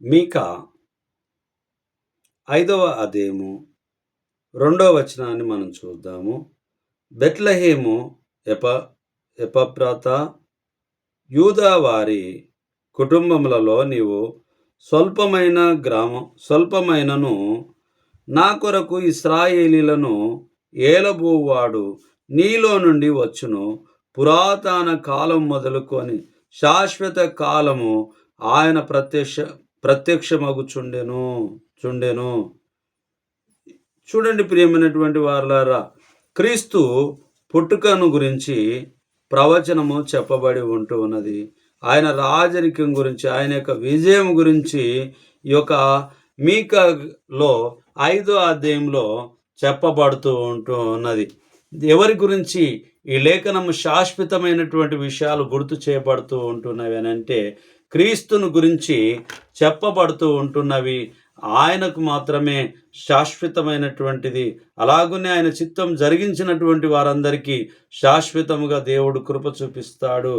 మీకా 5వ అధ్యాయము 2వ వచనాన్ని మనం చూద్దాము. బెత్లెహేము ఎప ఎపఫ్రాతా యూదా వారి కుటుంబములలో నీవు స్వల్పమైనను నా కొరకు ఇశ్రాయేలీయులను ఏలబోవువాడు నీలో నుండి వచ్చును. పురాతన కాలం మొదలుకొని శాశ్వత కాలము ఆయన ప్రత్యక్షమగుచుండెను. చూడండి ప్రియమైనటువంటి వారలారా, క్రీస్తు పుట్టుకను గురించి ప్రవచనము చెప్పబడి ఉంటూ ఉన్నది. ఆయన రాజరికం గురించి, ఆయన యొక్క విజయం గురించి ఈ యొక్క మీకాలో 5వ అధ్యాయంలో చెప్పబడుతూ ఉంటూ ఉన్నది. ఎవరి గురించి ఈ లేఖనము శాశ్వతమైనటువంటి విషయాలు గుర్తు చేయబడుతూ ఉంటున్నవి అని అంటే క్రీస్తును గురించి చెప్పబడుతూ ఉంటున్నవి. ఆయనకు మాత్రమే శాశ్వతమైనటువంటిది. అలాగునే ఆయన చిత్తం జరిగించినటువంటి వారందరికీ శాశ్వతముగా దేవుడు కృప చూపిస్తాడు.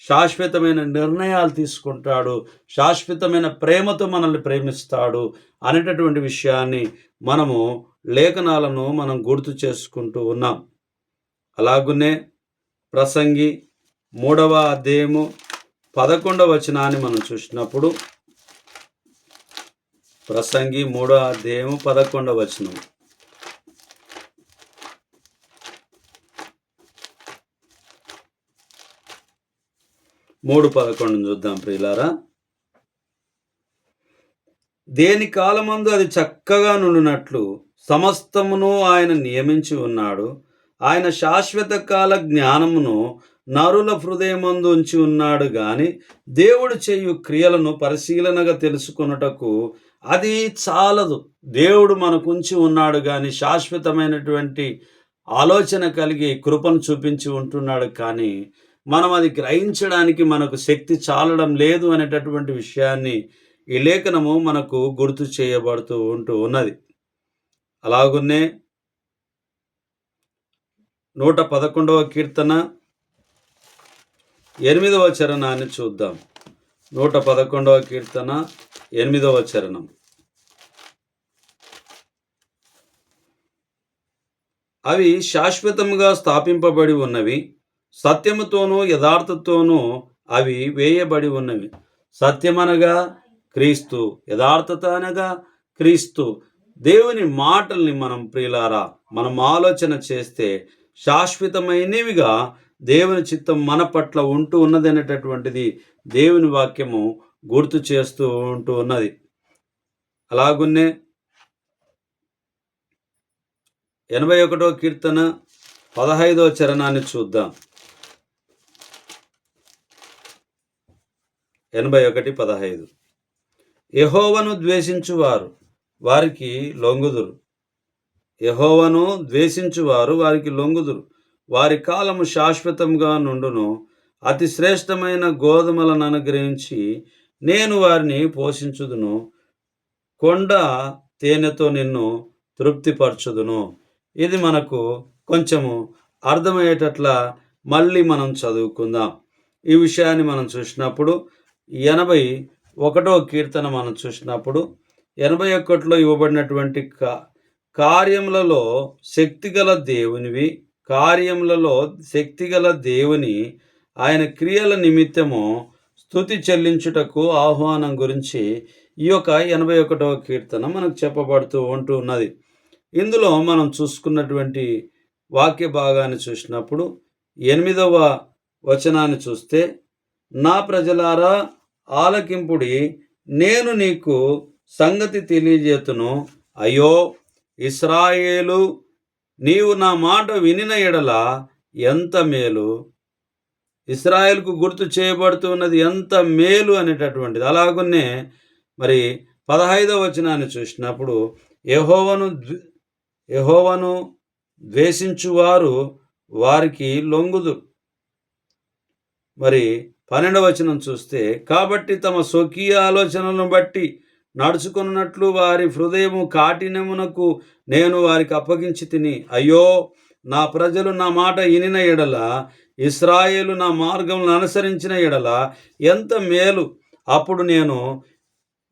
శాశ్వతమైన నిర్ణయాలు తీసుకుంటాడు. శాశ్వతమైన ప్రేమతో మనల్ని ప్రేమిస్తాడు అనేటటువంటి విషయాన్ని మనము లేఖనాలను మనం గుర్తు చేసుకుంటూ ఉన్నాం. అలాగునే ప్రసంగి 3వ అధ్యాయము 11వ వచనాన్ని మనం చూసినప్పుడు, ప్రసంగి 3వ అధ్యాయము 11వ వచనం. మూడు 11 చూద్దాం ప్రియులారా. దేని కాలమందు అది చక్కగా నుండినట్లు సమస్తమును ఆయన నియమించి ఉన్నాడు. ఆయన శాశ్వత కాల జ్ఞానమును నరుల హృదయమందు ఉంచి ఉన్నాడు గాని దేవుడు చేయు క్రియలను పరిశీలనగా తెలుసుకొనుటకు అది చాలదు. దేవుడు మనకుంచి ఉన్నాడు కానీ శాశ్వతమైనటువంటి ఆలోచన కలిగి కృపను చూపించి ఉంటున్నాడు, కానీ మనం అది గ్రహించడానికి మనకు శక్తి చాలడం లేదు అనేటటువంటి విషయాన్ని ఈ లేఖనము మనకు గుర్తు చేయబడుతూ ఉంటూ ఉన్నది. అలాగున్నే 111వ కీర్తన 8వ చరణాన్ని చూద్దాం. 111వ కీర్తన 8వ చరణం. అవి శాశ్వతముగా స్థాపింపబడి ఉన్నవి, సత్యముతోనూ యథార్థతోనూ అవి వేయబడి ఉన్నవి. సత్యమనగా క్రీస్తు, యథార్థత అనగా క్రీస్తు. దేవుని మాటల్ని మనం ప్రియులారా మనం ఆలోచన చేస్తే శాశ్వతమైనవిగా దేవుని చిత్తం మన పట్ల ఉంటూ ఉన్నది అనేటటువంటిది దేవుని వాక్యము గుర్తు చేస్తూ ఉంటూ ఉన్నది. అలాగున్నే 81వ కీర్తన 15వ చరణాన్ని చూద్దాం. 81:15. యెహోవాను ద్వేషించువారు వారికి లొంగుదురు. యెహోవాను ద్వేషించువారు వారికి లొంగుదురు. వారి కాలము శాశ్వతంగా నుండును. అతి శ్రేష్టమైన గోధుమలను అనుగ్రహించి నేను వారిని పోషించుదును. కొండ తేనెతో నిన్ను తృప్తిపరచుదును. ఇది మనకు కొంచెము అర్థమయ్యేటట్లా మళ్ళీ మనం చదువుకుందాం. ఈ విషయాన్ని మనం చూసినప్పుడు 81వ కీర్తన మనం చూసినప్పుడు 81లో ఇవ్వబడినటువంటి కార్యములలో శక్తిగల దేవుని ఆయన క్రియల నిమిత్తము స్తుతి చెల్లించుటకు ఆహ్వానం గురించి ఈ యొక్క 81వ కీర్తన మనకు చెప్పబడుతూ ఉంటూ ఉన్నది. ఇందులో మనం చూసుకున్నటువంటి వాక్య భాగాన్ని చూసినప్పుడు 8వ వచనాన్ని చూస్తే, నా ప్రజలారా ఆలకింపుడి, నేను నీకు సంగతి తెలియజేతును. అయ్యో ఇశ్రాయేలు, నీవు నా మాట వినిన ఎడల ఎంత మేలు. ఇశ్రాయేలుకు గుర్తు చేయబడుతున్నది ఎంత మేలు అనేటటువంటిది. అలాగనే మరి 15వ వచనాన్ని చూసినప్పుడు యెహోవాను ద్వేషించువారు వారికి లొంగుదు. మరి 12వ వచనం చూస్తే, కాబట్టి తమ స్వకీయ ఆలోచనలను బట్టి నడుచుకున్నట్లు వారి హృదయము కాఠిన్యమునకు నేను వారికి అప్పగించి తిని. అయ్యో నా ప్రజలు నా మాట వినిన ఎడల, ఇశ్రాయేలు నా మార్గములను అనుసరించిన ఎడల ఎంత మేలు. అప్పుడు నేను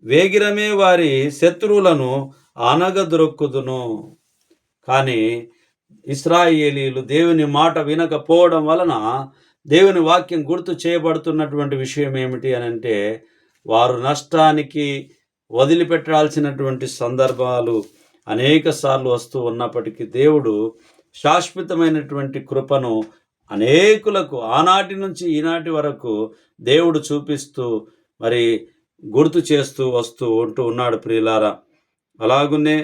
వేగిరమే వారి శత్రువులను అనగదొరుకుదును. కానీ ఇశ్రాయేలీయులు దేవుని మాట వినకపోవడం వలన దేవుని వాక్యం గుర్తు చేయబడుతున్నటువంటి విషయం ఏమిటి అని అంటే, వారు నష్టానికి వదిలిపెట్టాల్సినటువంటి సందర్భాలు అనేక సార్లు వస్తూ ఉన్నప్పటికీ దేవుడు శాశ్వతమైనటువంటి కృపను అనేకులకు ఆనాటి నుంచి ఈనాటి వరకు దేవుడు చూపిస్తూ మరి గుర్తు చేస్తూ వస్తూ ఉంటూ ఉన్నాడు ప్రియులారా. అలాగునే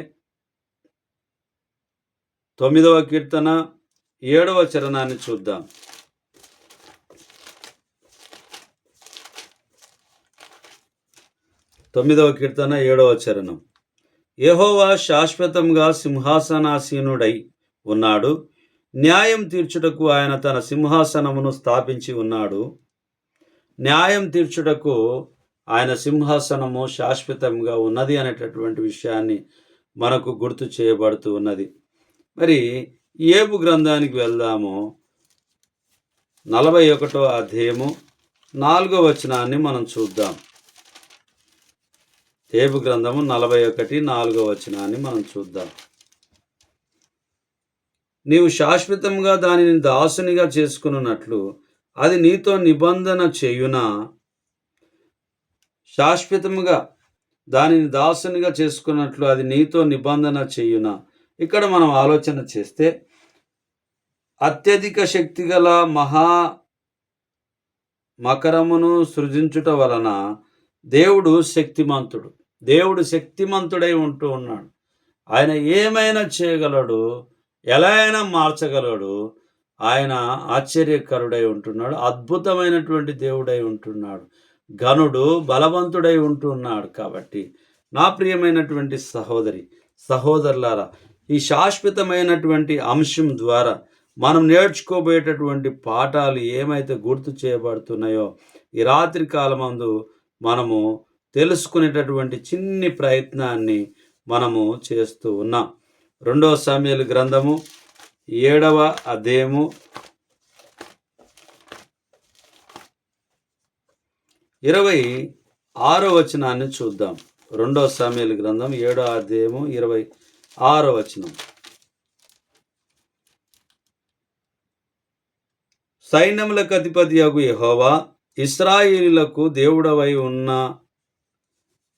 9వ కీర్తన 7వ చరణాన్ని చూద్దాం. 9వ కీర్తన 7వ చరణం. యెహోవా శాశ్వతంగా సింహాసనాసీనుడై ఉన్నాడు, న్యాయం తీర్చుటకు ఆయన తన సింహాసనమును స్థాపించి ఉన్నాడు. న్యాయం తీర్చుటకు ఆయన సింహాసనము శాశ్వతంగా ఉన్నది అనేటటువంటి విషయాన్ని మనకు గుర్తు చేయబడుతూ ఉన్నది. మరి యోబు గ్రంథానికి వెళ్దాము. 41వ అధ్యాయము 4వ వచనాన్ని మనం చూద్దాం. యోబు గ్రంథము 41 4వ వచనాన్ని మనం చూద్దాం. నీవు శాశ్వతంగా దానిని దాసునిగా చేసుకున్నట్లు అది నీతో నిబంధన చేయునా? శాశ్వతముగా దానిని దాసునిగా చేసుకున్నట్లు అది నీతో నిబంధన చేయునా? ఇక్కడ మనం ఆలోచన చేస్తే, అత్యధిక శక్తిగల మకరమును సృజించుట వలన దేవుడు శక్తిమంతుడు. దేవుడు శక్తిమంతుడై ఉంటూ ఉన్నాడు. ఆయన ఏమైనా చేయగలడు, ఎలా అయినా మార్చగలడు. ఆయన ఆశ్చర్యకరుడై ఉంటున్నాడు, అద్భుతమైనటువంటి దేవుడై ఉంటున్నాడు, ఘనుడు, బలవంతుడై ఉంటున్నాడు. కాబట్టి నా ప్రియమైనటువంటి సహోదరులారా, ఈ శాశ్వతమైనటువంటి అంశం ద్వారా మనం నేర్చుకోబోయేటటువంటి పాఠాలు ఏమైతే గుర్తు చేయబడుతున్నాయో ఈ రాత్రి కాలమందు మనము తెలుసుకునేటటువంటి చిన్ని ప్రయత్నాన్ని మనము చేస్తూ ఉన్నాం. 2వ సమూయేలు గ్రంథము 7వ అధ్యాయము 26వ వచనాన్ని చూద్దాం. 2వ సమూయేలు గ్రంథం 7వ అధ్యాయము 26వ వచనం. సైన్యములకు అధిపతియగు యెహోవా ఇశ్రాయేలీయులకు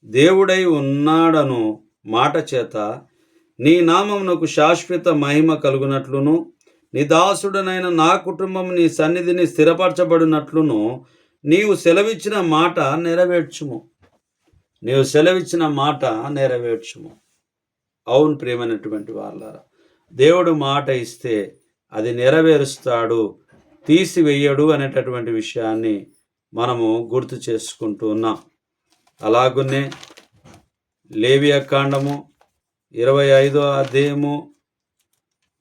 దేవుడై ఉన్నాడను మాట చేత నీ నామమునకు శాశ్వత మహిమ కలుగునట్లును, నీ దాసుడనైన నా కుటుంబం నీ సన్నిధిని స్థిరపరచబడినట్లును నీవు సెలవిచ్చిన మాట నెరవేర్చుము. అవును ప్రియమైనటువంటి వాళ్ళారా, దేవుడు మాట ఇస్తే అది నెరవేరుస్తాడు, తీసివేయడు అనేటటువంటి విషయాన్ని మనము గుర్తు చేసుకుంటూ ఉన్నాం. అలాగునే లేవియాకాండము 25వ అధ్యాయము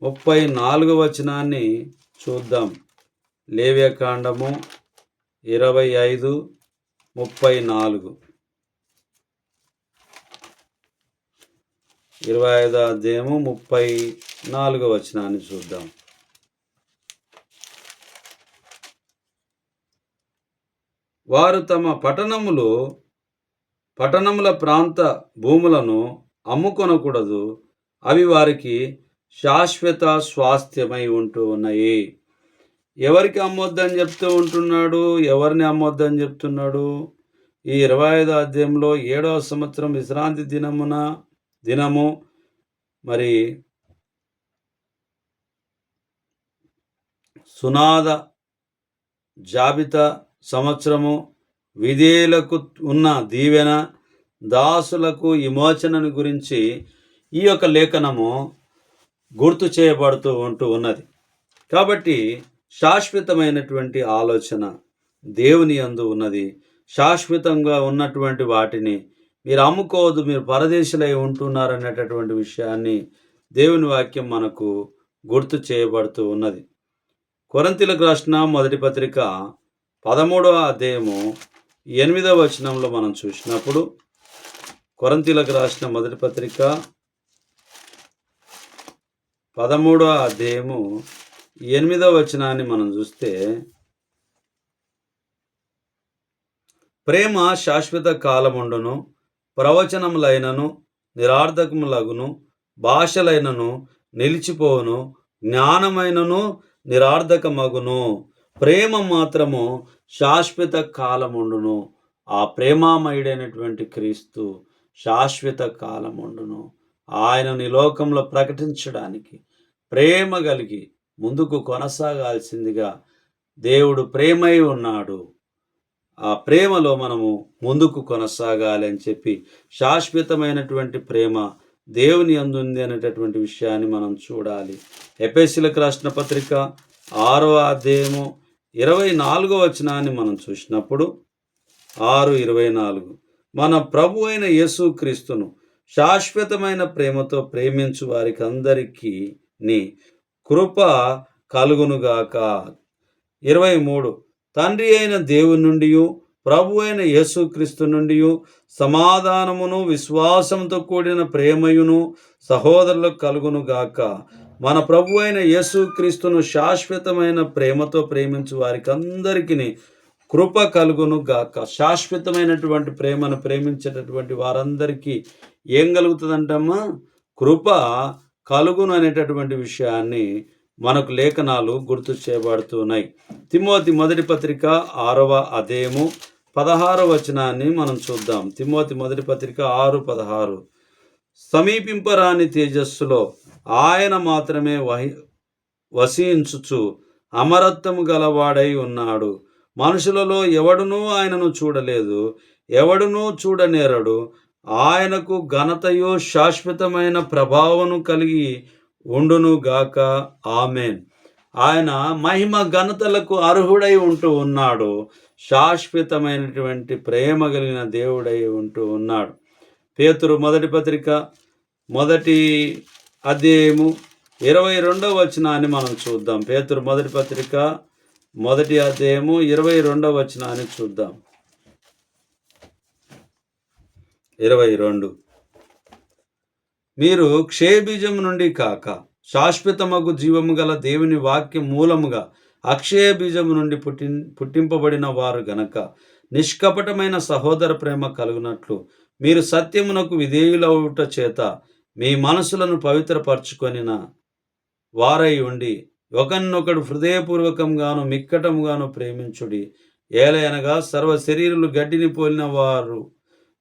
34వ వచనాన్ని చూద్దాం. లేవియాకాండము 25:34. 25వ అధ్యాయము 34వ వచనాన్ని చూద్దాం. వారు తమ పట్టణముల ప్రాంత భూములను అమ్ముకొనకూడదు, అవి వారికి శాశ్వత స్వాస్థ్యమై ఉంటూ ఉన్నాయి. ఎవరికి అమ్మొద్దని చెప్తూ ఉంటున్నాడు? ఎవరిని అమ్మొద్దని చెప్తున్నాడు? ఈ 25వ అధ్యాయంలో 7వ సంవత్సరం విశ్రాంతి దినము మరి సునాద జాబితా సంవత్సరము, విధేయులకు ఉన్న దీవెన, దాసులకు విమోచనను గురించి ఈ యొక్క లేఖనము గుర్తు చేయబడుతూ ఉన్నది. కాబట్టి శాశ్వతమైనటువంటి ఆలోచన దేవుని యందు ఉన్నది. శాశ్వతంగా ఉన్నటువంటి వాటిని మీరు అమ్ముకోవద్దు, మీరు పరదేశులై ఉంటున్నారనేటటువంటి విషయాన్ని దేవుని వాక్యం మనకు గుర్తు చేయబడుతూ ఉన్నది. కొరింథీయులకు రాసిన మొదటి పత్రిక 13వ అధ్యాయము 8వ వచనంలో మనం చూసినప్పుడు, కొరింథీయులకు రాసిన మొదటి పత్రిక 13వ అధ్యాయము 8వ వచనాన్ని మనం చూస్తే, ప్రేమ శాశ్వత కాలముండును, ప్రవచనములైనను నిరార్థకములగును, భాషలైనను నిలిచిపోవును, జ్ఞానమైనను నిరార్థకమగును. ప్రేమ మాత్రము శాశ్వత కాలముండును. ఆ ప్రేమామయుడైనటువంటి క్రీస్తు శాశ్వత కాలముండును. ఆయనను ఈ లోకంలో ప్రకటించడానికి ప్రేమ కలిగి ముందుకు కొనసాగాల్సిందిగా దేవుడు ప్రేమై ఉన్నాడు. ఆ ప్రేమలో మనము ముందుకు కొనసాగాలి అని చెప్పి, శాశ్వతమైనటువంటి ప్రేమ దేవుని యందు ఉంది అనేటటువంటి విషయాన్ని మనం చూడాలి. ఎఫెసీయులకు రాసిన పత్రిక 6వ అధ్యాయము 24వ వచనాన్ని మనం చూసినప్పుడు 6:24 మన ప్రభు అయిన యేసుక్రీస్తును శాశ్వతమైన ప్రేమతో ప్రేమించు వారికి అందరికీ కృప కలుగునుగాక. 23 తండ్రి అయిన దేవుని నుండి ప్రభు అయిన యేసుక్రీస్తు నుండి సమాధానమును విశ్వాసంతో కూడిన ప్రేమయును సహోదరులకు కలుగునుగాక. మన ప్రభు అయిన యేసుక్రీస్తును శాశ్వతమైన ప్రేమతో ప్రేమించు వారికి అందరికీ కృప కలుగును గాక. శాశ్వతమైనటువంటి ప్రేమను ప్రేమించేటటువంటి వారందరికీ ఏం కలుగుతుందంటమ్మా? కృప కలుగును అనేటటువంటి విషయాన్ని మనకు లేఖనాలు గుర్తు చేయబడుతున్నాయి. తిమోతి మొదటి పత్రిక 6వ అధ్యాయము 16వ వచనాన్ని మనం చూద్దాం. తిమోతి మొదటి పత్రిక 6:16 సమీపింపరాని తేజస్సులో ఆయన మాత్రమే వసించుచు అమరత్వము గలవాడై ఉన్నాడు. మనుషులలో ఎవడునూ ఆయనను చూడలేదు, ఎవడునూ చూడనేరడు. ఆయనకు ఘనతయు శాశ్వతమైన ప్రభావము కలిగి ఉండునుగాక. ఆమెన్. ఆయన మహిమ ఘనతలకు అర్హుడై ఉంటూ ఉన్నాడు. శాశ్వతమైనటువంటి ప్రేమ కలిగిన దేవుడై ఉంటూ ఉన్నాడు. పేతురు మొదటి పత్రిక 1వ అధ్యాయము 22వ వచనాన్ని మనం చూద్దాం. పేతురు మొదటి పత్రిక 1వ అధ్యాయము 22వ వచనాన్ని చూద్దాం. 22 మీరు క్షయబీజం నుండి కాక శాశ్వతమగు జీవము గల దేవుని వాక్య మూలముగా అక్షయ బీజము నుండి పుట్టింపబడిన వారు గనక నిష్కపటమైన సహోదర ప్రేమ కలుగునట్లు మీరు సత్యమునకు విధేయులవుట చేత మీ మనసులను పవిత్రపరచుకొనిన వారై ఉండి ఒకరినొకడు హృదయపూర్వకంగాను మిక్కటముగాను ప్రేమించుడి. ఏలయనగా సర్వ శరీరులు గడ్డిని పోలిన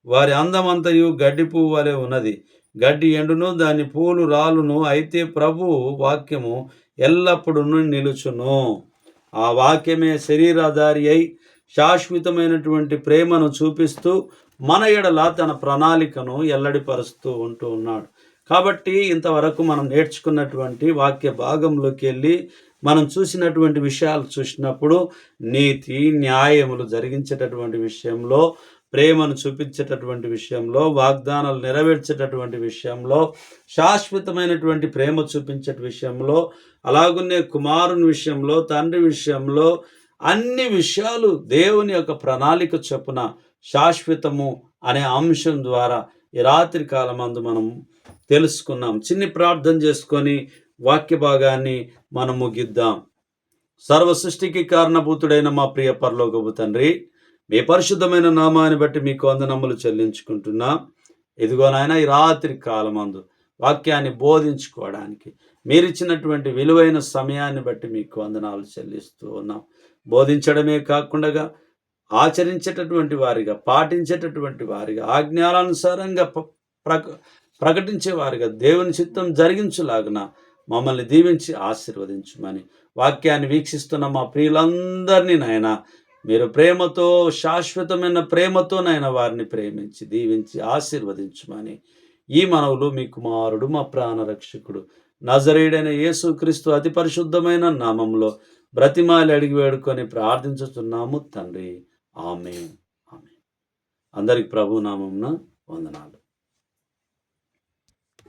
వారి అందమంతయు గడ్డి పువ్వు వలె ఉన్నది. గడ్డి ఎండును, దాని పూలు రాలును, అయితే ప్రభు వాక్యము ఎల్లప్పుడూ నిలుచును. ఆ వాక్యమే శరీరధారి అయి శాశ్వతమైనటువంటి ప్రేమను చూపిస్తూ మన ఎడల తన ప్రణాళికను ఎల్లడిపరుస్తూ ఉంటూ ఉన్నాడు. కాబట్టి ఇంతవరకు మనం నేర్చుకున్నటువంటి వాక్య భాగంలోకి వెళ్ళి మనం చూసినటువంటి విషయాలు చూసినప్పుడు నీతి న్యాయములు జరిగించేటటువంటి విషయంలో, ప్రేమను చూపించేటటువంటి విషయంలో, వాగ్దానాలు నెరవేర్చేటటువంటి విషయంలో, శాశ్వతమైనటువంటి ప్రేమ చూపించే విషయంలో, అలాగునే కుమారుని విషయంలో, తండ్రి విషయంలో, అన్ని విషయాలు దేవుని యొక్క ప్రణాళిక చొప్పున శాశ్వతము అనే అంశం ద్వారా ఈ రాత్రి కాలమందు మనం తెలుసుకున్నాం. చిన్ని ప్రార్థన చేసుకొని వాక్య భాగాన్ని మనం ముగిద్దాం. సర్వ సృష్టికి కారణభూతుడైన మా ప్రియ పరలోకపు తండ్రి, మీ పరిశుద్ధమైన నామాన్ని బట్టి మీకు వందనములు చెల్లించుకుంటున్నాం. ఇదిగో నాయన, ఈ రాత్రి కాలమందు వాక్యాన్ని బోధించుకోవడానికి మీరిచ్చినటువంటి విలువైన సమయాన్ని బట్టి మీకు వందనాలు చెల్లిస్తూ ఉన్నాం. బోధించడమే కాకుండా ఆచరించేటటువంటి వారిగా, పాటించేటటువంటి వారిగా, ఆజ్ఞానుసారంగా ప్రకటించే వారిగా, దేవుని చిత్తం జరిగించులాగున మమ్మల్ని దీవించి ఆశీర్వదించమని వాక్యాన్ని వీక్షిస్తున్న మా ప్రియులందరినీ నాయన మీరు ప్రేమతో, శాశ్వతమైన ప్రేమతో నాయన వారిని ప్రేమించి దీవించి ఆశీర్వదించమని ఈ మనవులు మీ కుమారుడు, మా ప్రాణ రక్షకుడు నజరేయుడైన యేసుక్రీస్తు అతి పరిశుద్ధమైన నామంలో బ్రతిమాలి అడిగి వేడుకొని ప్రార్థించుతున్నాము తండ్రి. ఆమేన్. ఆమేన్. అందరికి ప్రభు నామమున వందనాలు.